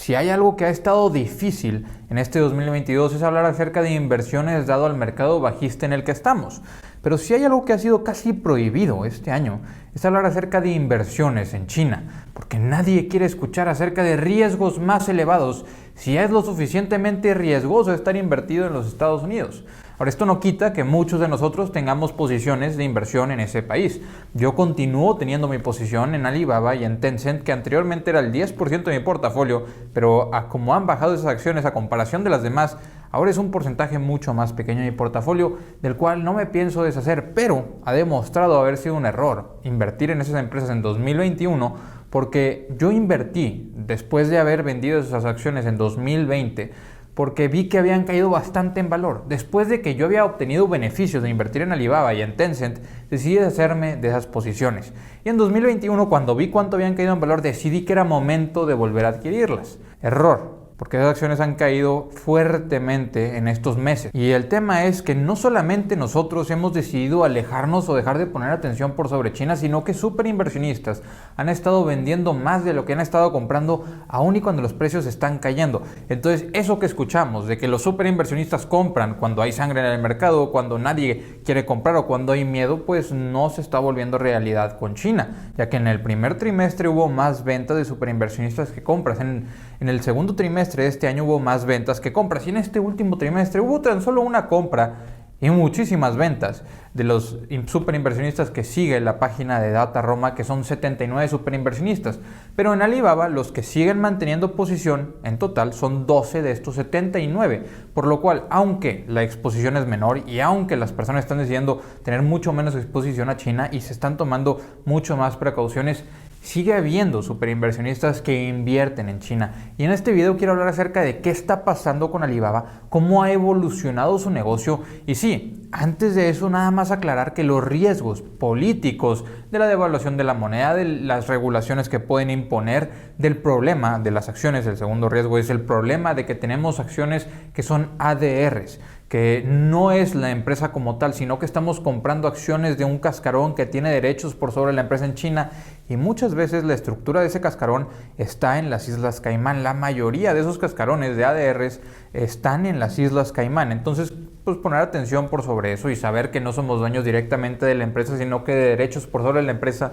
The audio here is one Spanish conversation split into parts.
si hay algo que ha estado difícil en este 2022 es hablar acerca de inversiones dado al mercado bajista en el que estamos. Pero si hay algo que ha sido casi prohibido este año es hablar acerca de inversiones en China, porque nadie quiere escuchar acerca de riesgos más elevados si ya es lo suficientemente riesgoso estar invertido en los Estados Unidos. Ahora, esto no quita que muchos de nosotros tengamos posiciones de inversión en ese país. Yo continúo teniendo mi posición en Alibaba y en Tencent, que anteriormente era el 10% de mi portafolio, pero como han bajado esas acciones a comparación de las demás, ahora es un porcentaje mucho más pequeño de mi portafolio, del cual no me pienso deshacer, pero ha demostrado haber sido un error invertir en esas empresas en 2021, porque yo invertí después de haber vendido esas acciones en 2020, porque vi que habían caído bastante en valor. Después de que yo había obtenido beneficios de invertir en Alibaba y en Tencent, decidí deshacerme de esas posiciones. Y en 2021, cuando vi cuánto habían caído en valor, decidí que era momento de volver a adquirirlas. Error, porque esas acciones han caído fuertemente en estos meses. Y el tema es que no solamente nosotros hemos decidido alejarnos o dejar de poner atención por sobre China, sino que superinversionistas han estado vendiendo más de lo que han estado comprando, aún y cuando los precios están cayendo. Entonces, eso que escuchamos de que los superinversionistas compran cuando hay sangre en el mercado, cuando nadie quiere comprar o cuando hay miedo, pues no se está volviendo realidad con China, ya que en el primer trimestre hubo más ventas de superinversionistas que compras. En el segundo trimestre de este año hubo más ventas que compras y en este último trimestre hubo tan solo una compra y muchísimas ventas de los superinversionistas que sigue la página de DataRoma, que son 79 superinversionistas. Pero en Alibaba los que siguen manteniendo posición en total son 12 de estos 79, por lo cual aunque la exposición es menor y aunque las personas están decidiendo tener mucho menos exposición a China y se están tomando mucho más precauciones, sigue habiendo superinversionistas que invierten en China. Y en este video quiero hablar acerca de qué está pasando con Alibaba, cómo ha evolucionado su negocio y sí, antes de eso nada más aclarar que los riesgos políticos de la devaluación de la moneda, de las regulaciones que pueden imponer, del problema de las acciones, el segundo riesgo es el problema de que tenemos acciones que son ADRs, que no es la empresa como tal, sino que estamos comprando acciones de un cascarón que tiene derechos por sobre la empresa en China y muchas veces la estructura de ese cascarón está en las Islas Caimán. La mayoría de esos cascarones de ADRs están en las Islas Caimán. Entonces, pues poner atención por sobre eso y saber que no somos dueños directamente de la empresa, sino que de derechos por sobre la empresa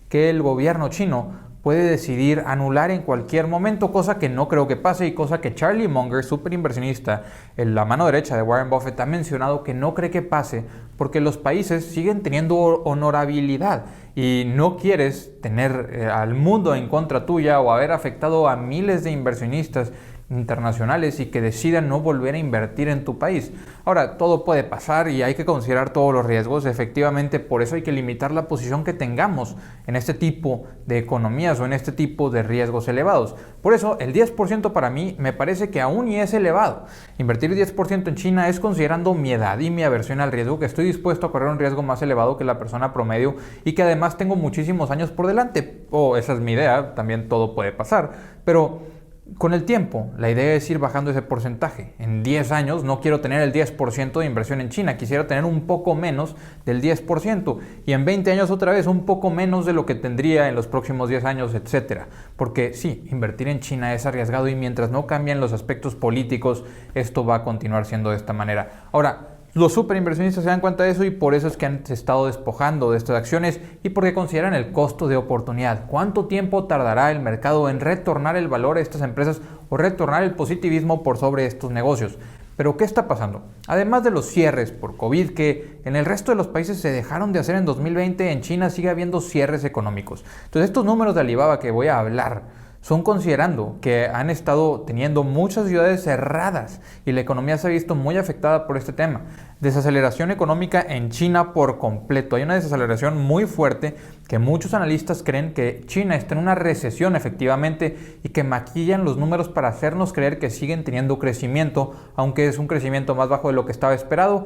que el gobierno chino puede decidir anular en cualquier momento, cosa que no creo que pase y cosa que Charlie Munger, superinversionista, en la mano derecha de Warren Buffett, ha mencionado que no cree que pase porque los países siguen teniendo honorabilidad y no quieres tener al mundo en contra tuya o haber afectado a miles de inversionistas internacionales y que decidan no volver a invertir en tu país. Ahora, todo puede pasar y hay que considerar todos los riesgos. Efectivamente, por eso hay que limitar la posición que tengamos en este tipo de economías o en este tipo de riesgos elevados. Por eso, el 10% para mí me parece que aún y es elevado. Invertir 10% en China es considerando mi edad y mi aversión al riesgo, que estoy dispuesto a correr un riesgo más elevado que la persona promedio y que además tengo muchísimos años por delante. Esa es mi idea, también todo puede pasar, pero con el tiempo, la idea es ir bajando ese porcentaje. En 10 años no quiero tener el 10% de inversión en China, quisiera tener un poco menos del 10%. Y en 20 años otra vez un poco menos de lo que tendría en los próximos 10 años, etc. Porque sí, invertir en China es arriesgado y mientras no cambien los aspectos políticos, esto va a continuar siendo de esta manera. Ahora, los superinversionistas se dan cuenta de eso y por eso es que han estado despojando de estas acciones y porque consideran el costo de oportunidad. ¿Cuánto tiempo tardará el mercado en retornar el valor a estas empresas o retornar el positivismo por sobre estos negocios? Pero ¿qué está pasando? Además de los cierres por COVID que en el resto de los países se dejaron de hacer en 2020, en China sigue habiendo cierres económicos. Entonces estos números de Alibaba que voy a hablar son considerando que han estado teniendo muchas ciudades cerradas y la economía se ha visto muy afectada por este tema. Desaceleración económica en China por completo. Hay una desaceleración muy fuerte que muchos analistas creen que China está en una recesión efectivamente y que maquillan los números para hacernos creer que siguen teniendo crecimiento, aunque es un crecimiento más bajo de lo que estaba esperado.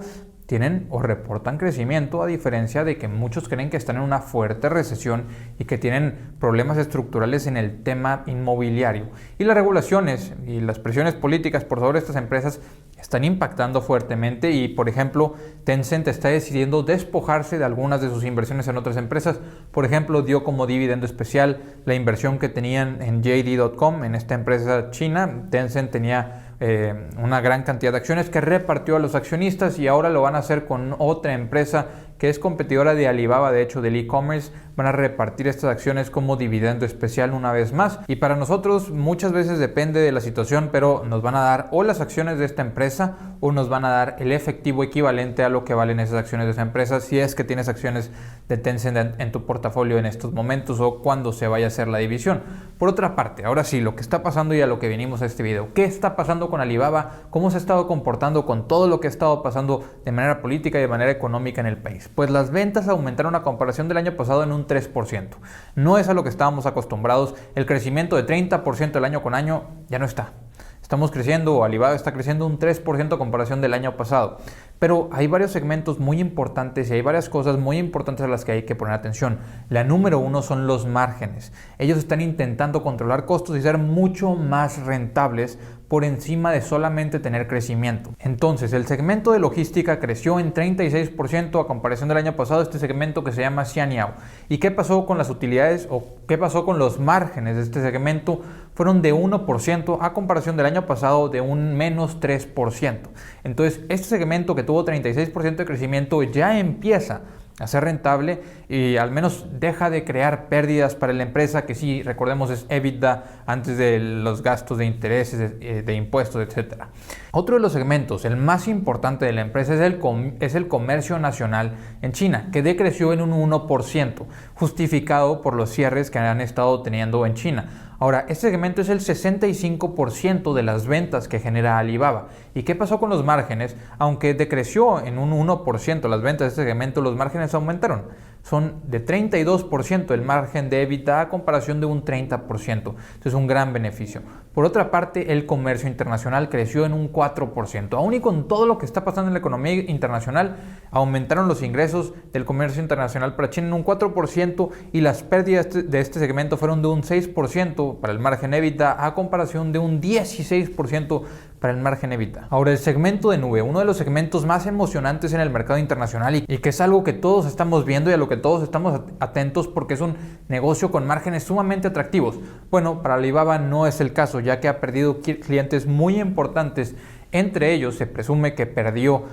tienen o reportan crecimiento, a diferencia de que muchos creen que están en una fuerte recesión y que tienen problemas estructurales en el tema inmobiliario. Y las regulaciones y las presiones políticas por sobre estas empresas están impactando fuertemente y, por ejemplo, Tencent está decidiendo despojarse de algunas de sus inversiones en otras empresas. Por ejemplo, dio como dividendo especial la inversión que tenían en JD.com, en esta empresa china. Tencent tenía una gran cantidad de acciones que repartió a los accionistas y ahora lo van a hacer con otra empresa que es competidora de Alibaba, de hecho del e-commerce. Van a repartir estas acciones como dividendo especial una vez más, y para nosotros muchas veces depende de la situación, pero nos van a dar o las acciones de esta empresa o nos van a dar el efectivo equivalente a lo que valen esas acciones de esa empresa, si es que tienes acciones de Tencent en tu portafolio en estos momentos o cuando se vaya a hacer la división. Por otra parte, ahora sí, lo que está pasando y a lo que venimos a este video, ¿qué está pasando con Alibaba? ¿Cómo se ha estado comportando con todo lo que ha estado pasando de manera política y de manera económica en el país? Pues las ventas aumentaron a comparación del año pasado en un 3%. No es a lo que estábamos acostumbrados. El crecimiento de 30% el año con año ya no está. Estamos creciendo, o Alibaba está creciendo un 3% a comparación del año pasado. Pero hay varios segmentos muy importantes y hay varias cosas muy importantes a las que hay que poner atención. La número uno son los márgenes. Ellos están intentando controlar costos y ser mucho más rentables por encima de solamente tener crecimiento. Entonces, el segmento de logística creció en 36% a comparación del año pasado, este segmento que se llama Xianyao. ¿Y qué pasó con las utilidades o qué pasó con los márgenes de este segmento? Fueron de 1% a comparación del año pasado de un menos 3%. Entonces, este segmento que tuvo 36% de crecimiento ya empieza a ser rentable y al menos deja de crear pérdidas para la empresa, que sí, recordemos, es EBITDA antes de los gastos de intereses, de impuestos, etc. Otro de los segmentos, el más importante de la empresa, es el comercio nacional en China, que decreció en un 1%, justificado por los cierres que han estado teniendo en China. Ahora, este segmento es el 65% de las ventas que genera Alibaba. ¿Y qué pasó con los márgenes? Aunque decreció en un 1% las ventas de este segmento, los márgenes aumentaron. Son de 32% el margen de EBITDA a comparación de un 30%. Entonces, un gran beneficio. Por otra parte, el comercio internacional creció en un 4%. Aún y con todo lo que está pasando en la economía internacional, aumentaron los ingresos del comercio internacional para China en un 4% y las pérdidas de este segmento fueron de un 6% para el margen EBITDA a comparación de un 16% para el margen EBITDA. Ahora, el segmento de nube, uno de los segmentos más emocionantes en el mercado internacional y que es algo que todos estamos viendo y a lo que todos estamos atentos porque es un negocio con márgenes sumamente atractivos. Bueno, para Alibaba no es el caso, ya que ha perdido clientes muy importantes. Entre ellos se presume que perdió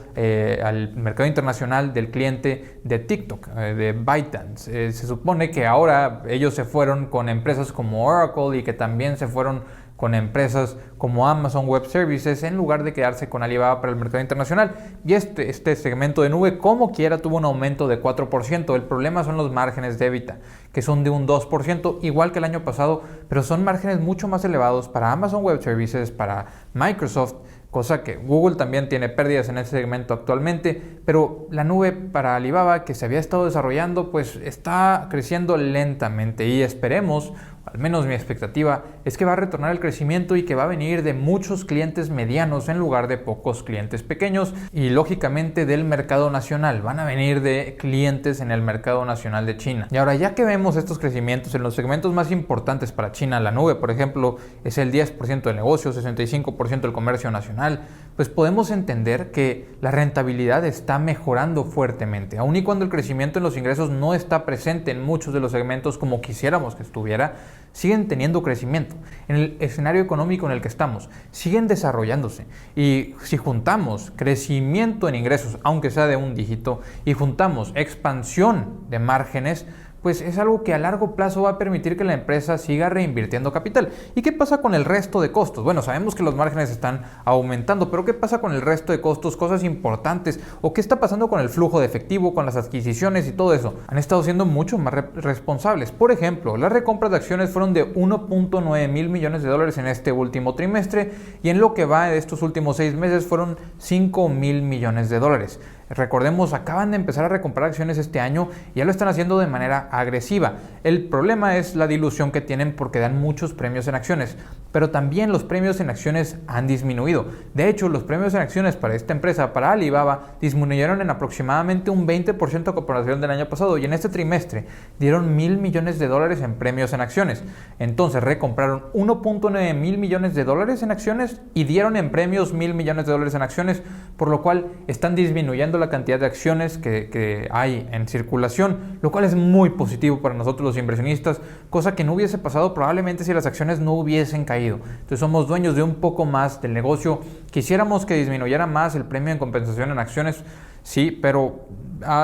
al mercado internacional del cliente de TikTok, de ByteDance. Se supone que ahora ellos se fueron con empresas como Oracle y que también se fueron con empresas como Amazon Web Services en lugar de quedarse con Alibaba para el mercado internacional. Y este segmento de nube, como quiera, tuvo un aumento de 4%. El problema son los márgenes de EBITDA, que son de un 2%, igual que el año pasado, pero son márgenes mucho más elevados para Amazon Web Services, para Microsoft, cosa que Google también tiene pérdidas en ese segmento actualmente, pero la nube para Alibaba, que se había estado desarrollando, pues está creciendo lentamente y esperemos, al menos mi expectativa, es que va a retornar el crecimiento y que va a venir de muchos clientes medianos en lugar de pocos clientes pequeños y lógicamente del mercado nacional. Van a venir de clientes en el mercado nacional de China. Y ahora, ya que vemos estos crecimientos en los segmentos más importantes para China, la nube, por ejemplo, es el 10% del negocio, 65% del comercio nacional, pues podemos entender que la rentabilidad está mejorando fuertemente, aun y cuando el crecimiento en los ingresos no está presente en muchos de los segmentos como quisiéramos que estuviera, siguen teniendo crecimiento. En el escenario económico en el que estamos, siguen desarrollándose. Y si juntamos crecimiento en ingresos, aunque sea de un dígito, y juntamos expansión de márgenes, pues es algo que a largo plazo va a permitir que la empresa siga reinvirtiendo capital. ¿Y qué pasa con el resto de costos? Bueno, sabemos que los márgenes están aumentando, pero ¿qué pasa con el resto de costos? Cosas importantes. ¿O qué está pasando con el flujo de efectivo, con las adquisiciones y todo eso? Han estado siendo mucho más responsables. Por ejemplo, las recompras de acciones fueron de 1.9 mil millones de dólares en este último trimestre y en lo que va de estos últimos 6 meses fueron 5 mil millones de dólares. Recordemos, acaban de empezar a recomprar acciones este año y ya lo están haciendo de manera agresiva. El problema es la dilución que tienen porque dan muchos premios en acciones, pero también los premios en acciones han disminuido. De hecho, los premios en acciones para esta empresa, para Alibaba, disminuyeron en aproximadamente un 20% a comparación del año pasado y en este trimestre dieron $1,000 millones en premios en acciones. Entonces recompraron 1.9 mil millones de dólares en acciones y dieron en premios $1,000 millones en acciones, por lo cual están disminuyendo la cantidad de acciones que hay en circulación, lo cual es muy positivo para nosotros los inversionistas, cosa que no hubiese pasado probablemente si las acciones no hubiesen caído. Entonces somos dueños de un poco más del negocio. Quisiéramos que disminuyera más el premio en compensación en acciones, sí, pero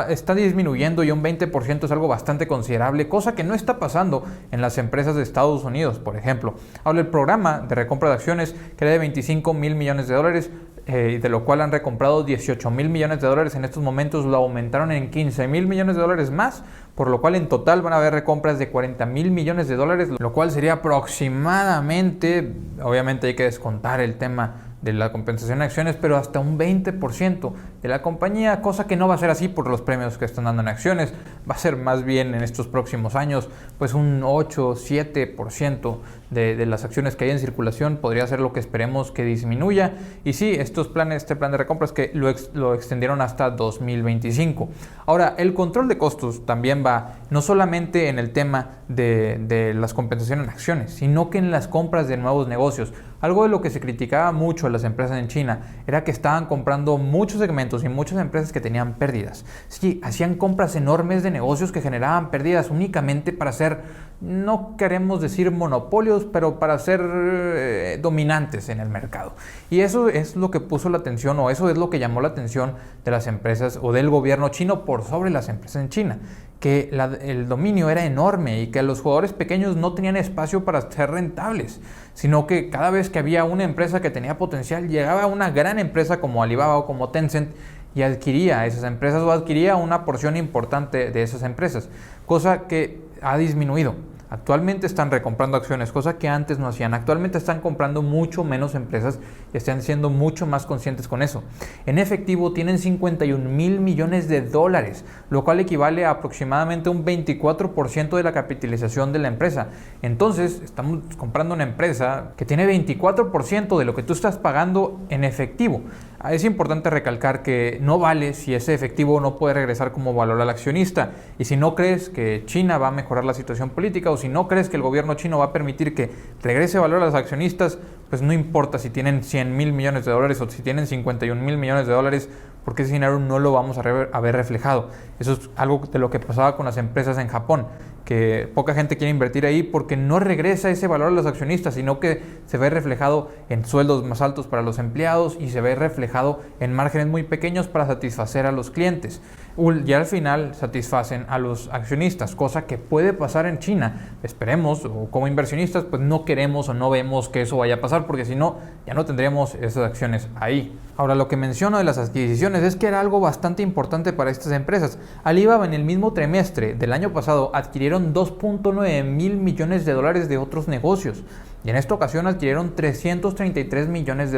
está disminuyendo y un 20% es algo bastante considerable, cosa que no está pasando en las empresas de Estados Unidos, por ejemplo. Ahora, el programa de recompra de acciones, que era de $25,000 millones, de lo cual han recomprado $18,000 millones, en estos momentos lo aumentaron en $15,000 millones más, por lo cual en total van a haber recompras de $40,000 millones, lo cual sería aproximadamente, obviamente hay que descontar el tema de la compensación en acciones, pero hasta un 20% de la compañía, cosa que no va a ser así por los premios que están dando en acciones, va a ser más bien en estos próximos años, pues un 8-7% de las acciones que hay en circulación podría ser lo que esperemos que disminuya. Y sí, este plan de recompras que lo extendieron hasta 2025. Ahora, el control de costos también va no solamente en el tema de las compensaciones en acciones, sino que en las compras de nuevos negocios. Algo de lo que se criticaba mucho a las empresas en China era que estaban comprando muchos segmentos y muchas empresas que tenían pérdidas. Sí, hacían compras enormes de negocios que generaban pérdidas únicamente para ser, no queremos decir monopolios, pero para ser dominantes en el mercado. Y eso es lo que puso la atención, o eso es lo que llamó la atención de las empresas o del gobierno chino por sobre las empresas en China, que el dominio era enorme y que los jugadores pequeños no tenían espacio para ser rentables, sino que cada vez que había una empresa que tenía potencial, llegaba una gran empresa como Alibaba o como Tencent y adquiría esas empresas o adquiría una porción importante de esas empresas, cosa que ha disminuido. Actualmente están recomprando acciones, cosa que antes no hacían. Actualmente están comprando mucho menos empresas y están siendo mucho más conscientes con eso. En efectivo tienen $51,000 millones, lo cual equivale a aproximadamente un 24% de la capitalización de la empresa. Entonces estamos comprando una empresa que tiene 24% de lo que tú estás pagando en efectivo. Es importante recalcar que no vale si ese efectivo no puede regresar como valor al accionista. Y si no crees que China va a mejorar la situación política o si no crees que el gobierno chino va a permitir que regrese valor a los accionistas, pues no importa si tienen $100,000 millones o si tienen $51,000 millones, porque ese dinero no lo vamos a ver reflejado. Eso es algo de lo que pasaba con las empresas en Japón, que poca gente quiere invertir ahí porque no regresa ese valor a los accionistas, sino que se ve reflejado en sueldos más altos para los empleados y se ve reflejado en márgenes muy pequeños para satisfacer a los clientes. Y al final satisfacen a los accionistas, cosa que puede pasar en China. Esperemos, o como inversionistas, pues no queremos o no vemos que eso vaya a pasar, porque si no, ya no tendríamos esas acciones ahí. Ahora, lo que menciono de las adquisiciones es que era algo bastante importante para estas empresas. Alibaba en el mismo trimestre del año pasado adquirieron $2.9 mil millones de otros negocios y en esta ocasión adquirieron $333 millones,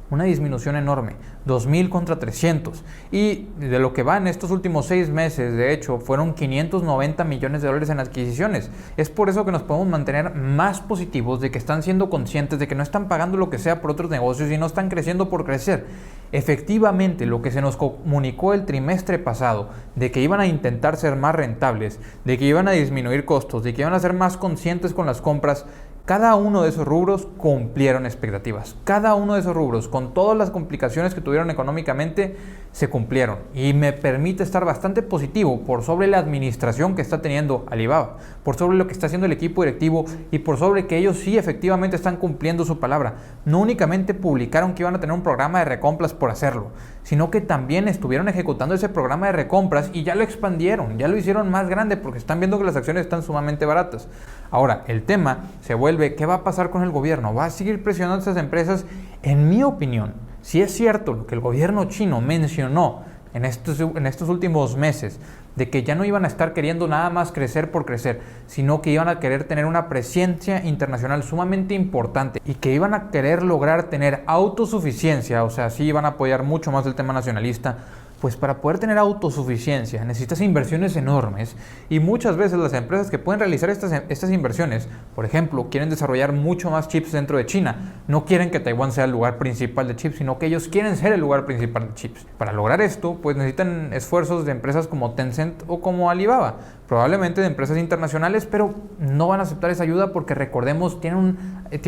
una disminución enorme, 2,000 contra 300, y de lo que va en estos últimos 6 meses, de hecho, fueron $590 millones en adquisiciones. Es por eso que nos podemos mantener más positivos de que están siendo conscientes de que no están pagando lo que sea por otros negocios y no están creciendo por crecer. Efectivamente, lo que se nos comunicó el trimestre pasado, de que iban a intentar ser más rentables, de que iban a disminuir costos, de que iban a ser más conscientes con las compras, cada uno de esos rubros cumplieron expectativas. Cada uno de esos rubros, con todas las complicaciones que tuvieron económicamente, se cumplieron. Y me permite estar bastante positivo por sobre la administración que está teniendo Alibaba, por sobre lo que está haciendo el equipo directivo y por sobre que ellos sí efectivamente están cumpliendo su palabra. No únicamente publicaron que iban a tener un programa de recompras por hacerlo, sino que también estuvieron ejecutando ese programa de recompras y ya lo expandieron, ya lo hicieron más grande porque están viendo que las acciones están sumamente baratas. Ahora, el tema se vuelve, ¿qué va a pasar con el gobierno? ¿Va a seguir presionando a esas empresas? En mi opinión, si es cierto lo que el gobierno chino mencionó en estos últimos meses, de que ya no iban a estar queriendo nada más crecer por crecer, sino que iban a querer tener una presencia internacional sumamente importante y que iban a querer lograr tener autosuficiencia, o sea, sí iban a apoyar mucho más el tema nacionalista. Pues para poder tener autosuficiencia necesitas inversiones enormes y muchas veces las empresas que pueden realizar estas inversiones, por ejemplo, quieren desarrollar mucho más chips dentro de China. No quieren que Taiwán sea el lugar principal de chips, sino que ellos quieren ser el lugar principal de chips. Para lograr esto, pues necesitan esfuerzos de empresas como Tencent o como Alibaba, probablemente de empresas internacionales, pero no van a aceptar esa ayuda porque recordemos, tienen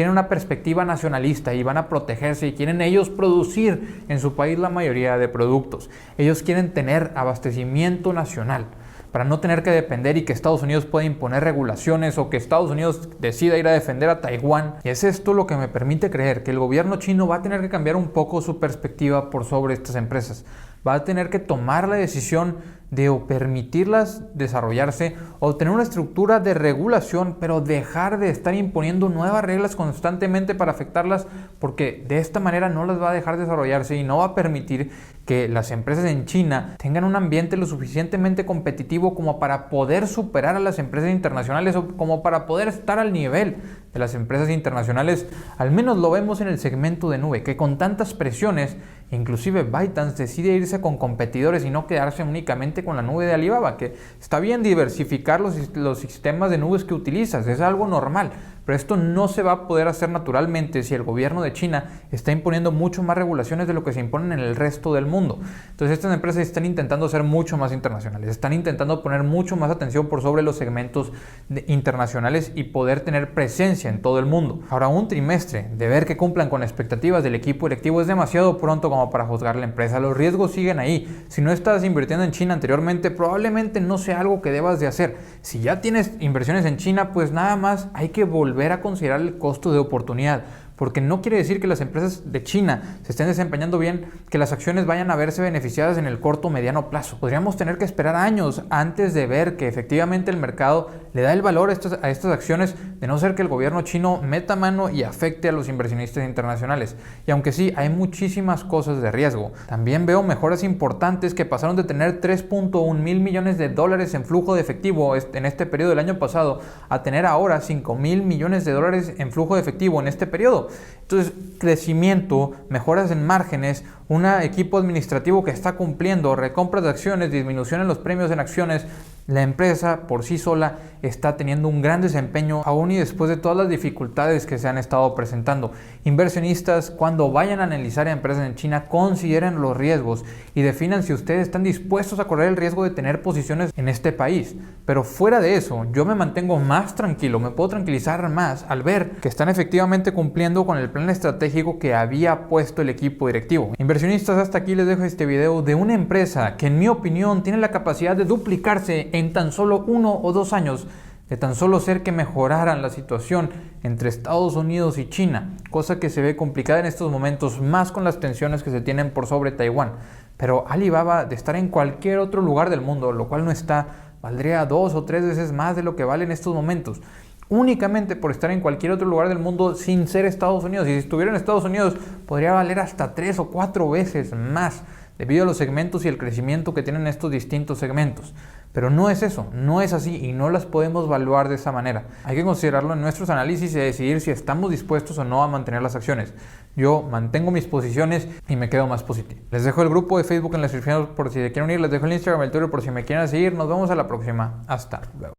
una perspectiva nacionalista y van a protegerse y quieren ellos producir en su país la mayoría de productos. Ellos quieren tener abastecimiento nacional para no tener que depender y que Estados Unidos pueda imponer regulaciones o que Estados Unidos decida ir a defender a Taiwán. Y es esto lo que me permite creer que el gobierno chino va a tener que cambiar un poco su perspectiva por sobre estas empresas. Va a tener que tomar la decisión de o permitirlas desarrollarse o tener una estructura de regulación, pero dejar de estar imponiendo nuevas reglas constantemente para afectarlas, porque de esta manera no las va a dejar desarrollarse y no va a permitir que las empresas en China tengan un ambiente lo suficientemente competitivo como para poder superar a las empresas internacionales o como para poder estar al nivel de las empresas internacionales. Al menos lo vemos en el segmento de nube, que con tantas presiones, inclusive ByteDance decide irse con competidores y no quedarse únicamente con la nube de Alibaba, que está bien diversificar los sistemas de nubes que utilizas, es algo normal, pero esto no se va a poder hacer naturalmente si el gobierno de China está imponiendo mucho más regulaciones de lo que se imponen en el resto del mundo. Entonces estas empresas están intentando ser mucho más internacionales, están intentando poner mucho más atención por sobre los segmentos internacionales y poder tener presencia en todo el mundo. Ahora, un trimestre de ver que cumplan con expectativas del equipo directivo es demasiado pronto como para juzgar la empresa. Los riesgos siguen ahí. Si no estás invirtiendo en China anteriormente, probablemente no sea algo que debas de hacer. Si ya tienes inversiones en China, pues nada más hay que volver a considerar el costo de oportunidad, porque no quiere decir que las empresas de China se estén desempeñando bien, que las acciones vayan a verse beneficiadas en el corto o mediano plazo. Podríamos tener que esperar años antes de ver que efectivamente el mercado le da el valor a estas acciones, de no ser que el gobierno chino meta mano y afecte a los inversionistas internacionales. Y aunque sí, hay muchísimas cosas de riesgo, también veo mejoras importantes que pasaron de tener 3.1 mil millones de dólares en flujo de efectivo en este periodo del año pasado a tener ahora 5 mil millones de dólares en flujo de efectivo en este periodo. Entonces, crecimiento, mejoras en márgenes, un equipo administrativo que está cumpliendo, recompras de acciones, disminución en los premios en acciones. La empresa por sí sola está teniendo un gran desempeño aún y después de todas las dificultades que se han estado presentando. Inversionistas, cuando vayan a analizar empresas en China, consideren los riesgos y definan si ustedes están dispuestos a correr el riesgo de tener posiciones en este país. Pero fuera de eso, yo me mantengo más tranquilo, me puedo tranquilizar más al ver que están efectivamente cumpliendo con el plan estratégico que había puesto el equipo directivo. Inversionistas, hasta aquí les dejo este video de una empresa que en mi opinión tiene la capacidad de duplicarse en tan solo 1 o 2 años, de tan solo ser que mejoraran la situación entre Estados Unidos y China, cosa que se ve complicada en estos momentos, más con las tensiones que se tienen por sobre Taiwán. Pero Alibaba, de estar en cualquier otro lugar del mundo, lo cual no está, valdría 2 o 3 veces más de lo que vale en estos momentos, únicamente por estar en cualquier otro lugar del mundo sin ser Estados Unidos. Y si estuviera en Estados Unidos, podría valer hasta 3 o 4 veces más, debido a los segmentos y el crecimiento que tienen estos distintos segmentos. Pero no es eso, no es así y no las podemos evaluar de esa manera. Hay que considerarlo en nuestros análisis y decidir si estamos dispuestos o no a mantener las acciones. Yo mantengo mis posiciones y me quedo más positivo. Les dejo el grupo de Facebook en la descripción por si se quieren unir, les dejo el Instagram, el Twitter por si me quieren seguir. Nos vemos a la próxima. Hasta luego.